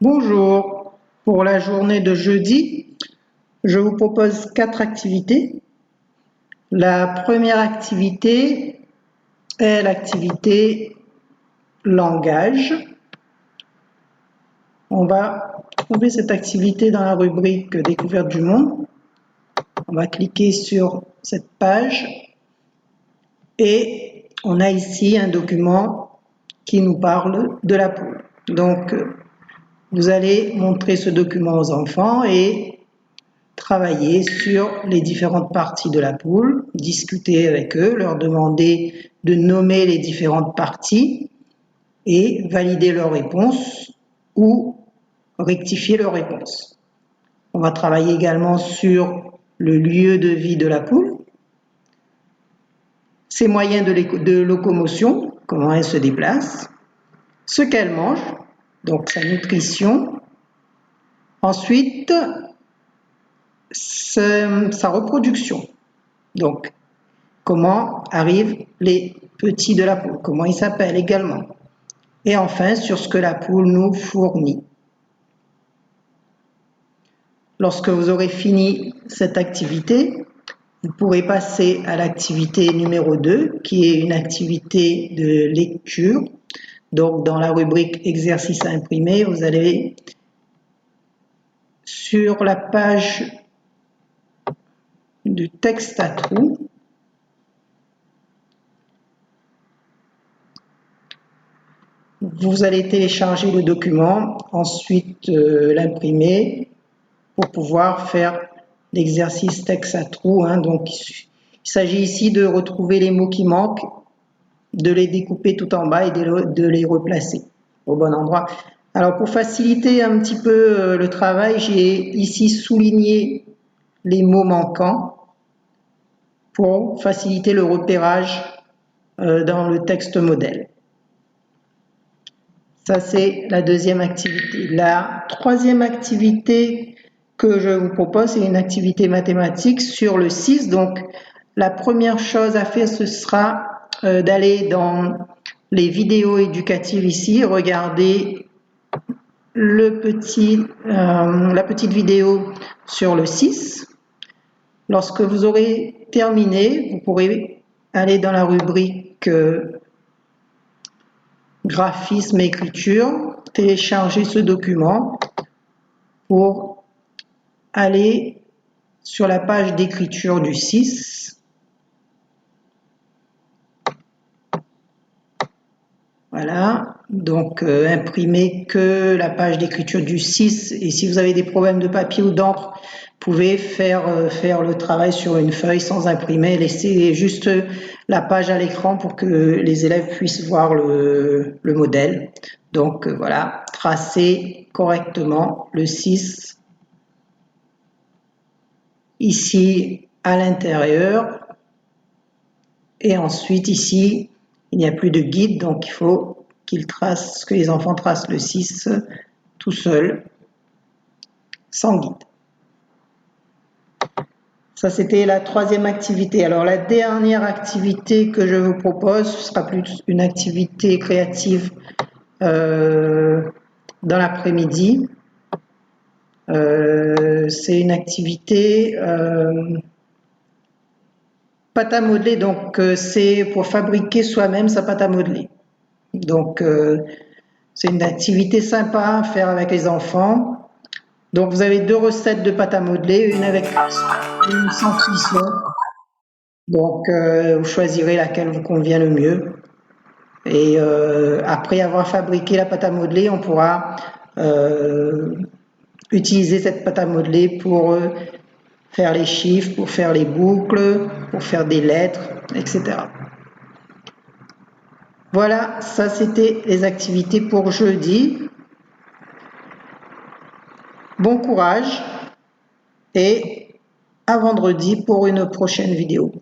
Bonjour, pour la journée de jeudi, je vous propose 4 activités. La première activité est l'activité langage. On va trouver cette activité dans la rubrique Découverte du monde. On va cliquer sur cette page et on a ici un document qui nous parle de la poule. Donc, vous allez montrer ce document aux enfants et travailler sur les différentes parties de la poule, discuter avec eux, leur demander de nommer les différentes parties et valider leurs réponses ou rectifier leurs réponses. On va travailler également sur le lieu de vie de la poule, ses moyens de locomotion, comment elle se déplace, ce qu'elle mange, donc sa nutrition. Ensuite, sa reproduction. Donc, comment arrivent les petits de la poule, comment ils s'appellent également. Et enfin, sur ce que la poule nous fournit. Lorsque vous aurez fini cette activité, vous pourrez passer à l'activité numéro 2, qui est une activité de lecture. Donc, dans la rubrique exercice à imprimer, vous allez sur la page du texte à trous. Vous allez télécharger le document, ensuite l'imprimer pour pouvoir faire l'exercice texte à trous. Donc, il s'agit ici de retrouver les mots qui manquent, de les découper tout en bas et de les replacer au bon endroit. Alors, pour faciliter un petit peu le travail, j'ai ici souligné les mots manquants pour faciliter le repérage dans le texte modèle. Ça, c'est la deuxième activité. La troisième activité que je vous propose, c'est une activité mathématique sur le 6. Donc, la première chose à faire, ce sera d'aller dans les vidéos éducatives ici, regarder la petite vidéo sur le 6. Lorsque vous aurez terminé, vous pourrez aller dans la rubrique graphisme et écriture, télécharger ce document pour aller sur la page d'écriture du 6. Voilà, donc imprimez que la page d'écriture du 6 et si vous avez des problèmes de papier ou d'encre, vous pouvez faire le travail sur une feuille sans imprimer, laisser juste la page à l'écran pour que les élèves puissent voir le modèle. Donc voilà, tracez correctement le 6 ici à l'intérieur et ensuite ici il n'y a plus de guide, donc il faut que les enfants tracent le 6 tout seul, sans guide. Ça, c'était la troisième activité. Alors, la dernière activité que je vous propose, ce sera plus une activité créative dans l'après-midi. C'est une activité pâte à modeler, donc c'est pour fabriquer soi-même sa pâte à modeler. Donc, c'est une activité sympa à faire avec les enfants. Donc, vous avez 2 recettes de pâte à modeler, une avec une sans cuisson. Donc, vous choisirez laquelle vous convient le mieux. Et après avoir fabriqué la pâte à modeler, on pourra utiliser cette pâte à modeler pour faire les chiffres, pour faire les boucles, pour faire des lettres, etc. Voilà, ça c'était les activités pour jeudi. Bon courage et à vendredi pour une prochaine vidéo.